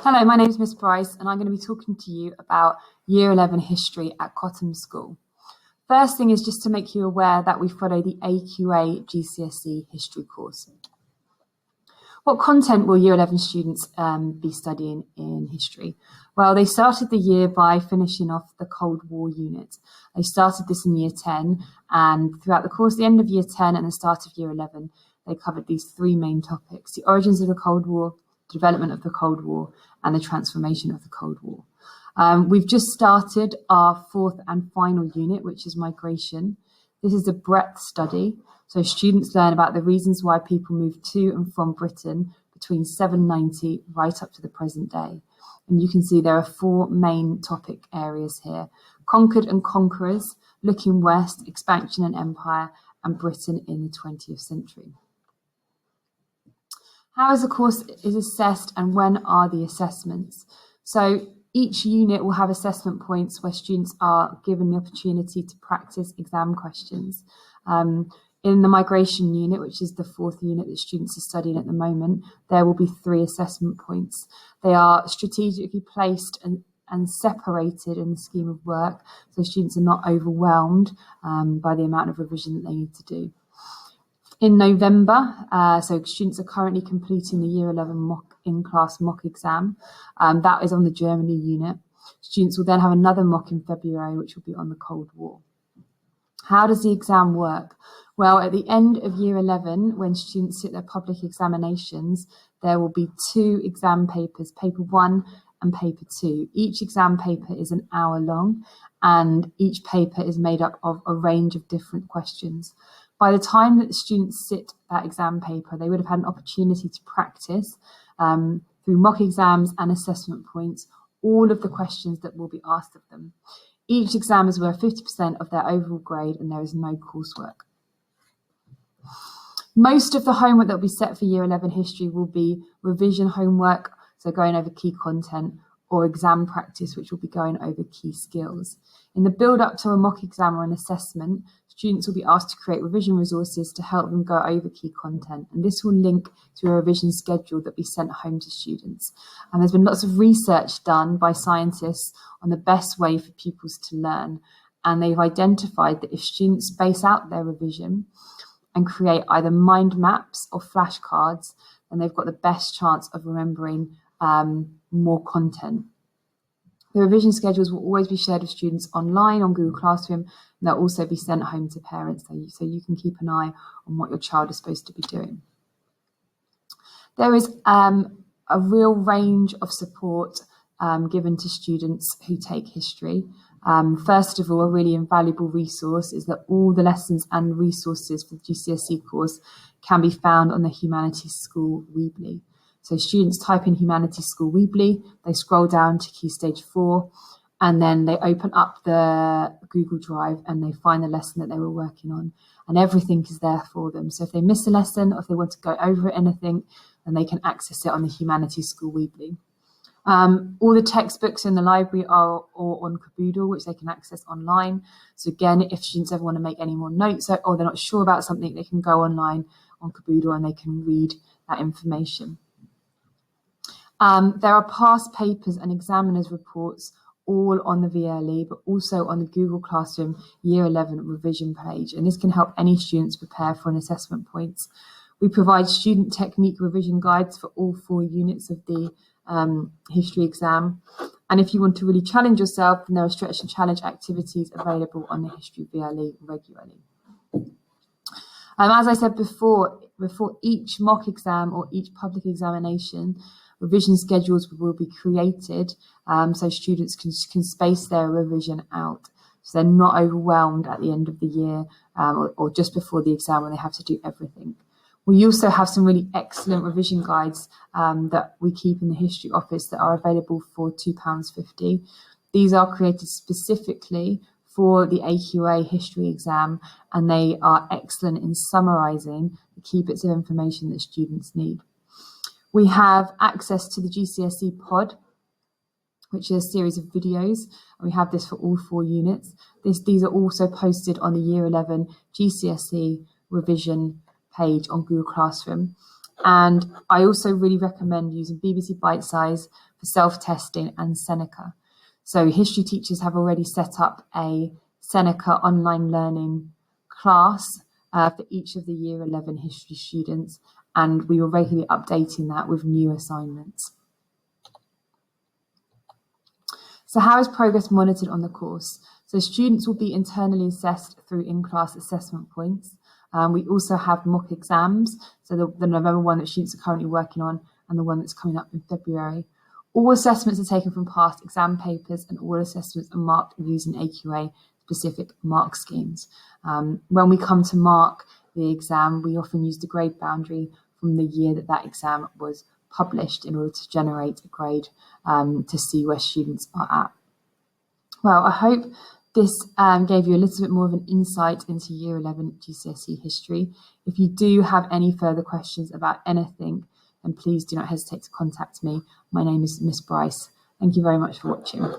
Hello, my name is Miss Bryce and I'm going to be talking to you about Year 11 history at Cotham School. First thing is just to make you aware that we follow the AQA GCSE history course. What content will Year 11 students be studying in history? Well, they started the year by finishing off the Cold War unit. They started this in Year 10 and throughout the course, the end of Year 10 and the start of Year 11, they covered these three main topics: the origins of the Cold War, the development of the Cold War, and the transformation of the Cold War. We've just started our fourth and final unit, which is migration. This is a breadth study, so students learn about the reasons why people moved to and from Britain between 790 right up to the present day. And you can see there are four main topic areas here: conquered and conquerors, looking west, expansion and empire, and Britain in the 20th century. How is the course assessed and when are the assessments? So each unit will have assessment points where students are given the opportunity to practice exam questions. In the migration unit, which is the fourth unit that students are studying at the moment, there will be 3 assessment points. They are strategically placed and separated in the scheme of work, so students are not overwhelmed by the amount of revision that they need to do. In November, so students are currently completing the Year 11 in-class mock exam. That is on the Germany unit. Students will then have another mock in February, which will be on the Cold War. How does the exam work? Well, at the end of Year 11, when students sit their public examinations, there will be 2 exam papers, paper 1 and paper 2. Each exam paper is an hour long, and each paper is made up of a range of different questions. By the time that the students sit that exam paper, they would have had an opportunity to practice through mock exams and assessment points all of the questions that will be asked of them. Each exam is worth 50% of their overall grade and there is no coursework. Most of the homework that will be set for Year 11 history will be revision homework, so going over key content, or exam practice, which will be going over key skills. In the build-up to a mock exam or an assessment, students will be asked to create revision resources to help them go over key content, and this will link to a revision schedule that will be sent home to students. And there's been lots of research done by scientists on the best way for pupils to learn, and they've identified that if students space out their revision and create either mind maps or flashcards, then they've got the best chance of remembering more content. The revision schedules will always be shared with students online on Google Classroom, and they'll also be sent home to parents so you can keep an eye on what your child is supposed to be doing. There is a real range of support given to students who take history. First of all, a really invaluable resource is that all the lessons and resources for the GCSE course can be found on the Humanities School Weebly. So students type in Humanities School Weebly, they scroll down to Key Stage 4, and then they open up the Google Drive and they find the lesson that they were working on, and everything is there for them. So if they miss a lesson or if they want to go over anything, then they can access it on the Humanities School Weebly. All the textbooks in the library are all on Caboodle, which they can access online. So again, if students ever want to make any more notes or they're not sure about something, they can go online on Caboodle and they can read that information. There are past papers and examiners' reports all on the VLE, but also on the Google Classroom Year 11 revision page, and this can help any students prepare for an assessment points. We provide student technique revision guides for all 4 units of the history exam, and if you want to really challenge yourself, then there are stretch and challenge activities available on the history VLE regularly. As I said before each mock exam or each public examination, revision schedules will be created so students can space their revision out, so they're not overwhelmed at the end of the year or just before the exam when they have to do everything. We also have some really excellent revision guides that we keep in the history office that are available for £2.50. These are created specifically for the AQA history exam, and they are excellent in summarising the key bits of information that students need. We have access to the GCSE pod, which is a series of videos, and we have this for all 4 units. These are also posted on the Year 11 GCSE revision page on Google Classroom. And I also really recommend using BBC Bitesize for self-testing and Seneca. So history teachers have already set up a Seneca online learning class for each of the Year 11 history students, and we were regularly updating that with new assignments. So how is progress monitored on the course? So students will be internally assessed through in-class assessment points. We also have mock exams, so the November one that students are currently working on and the one that's coming up in February. All assessments are taken from past exam papers, and all assessments are marked using AQA specific mark schemes. When we come to mark the exam, we often use the grade boundary from the year that exam was published in order to generate a grade to see where students are at. Well, I hope this gave you a little bit more of an insight into Year 11 GCSE history. If you do have any further questions about anything, then please do not hesitate to contact me. My name is Miss Bryce. Thank you very much for watching.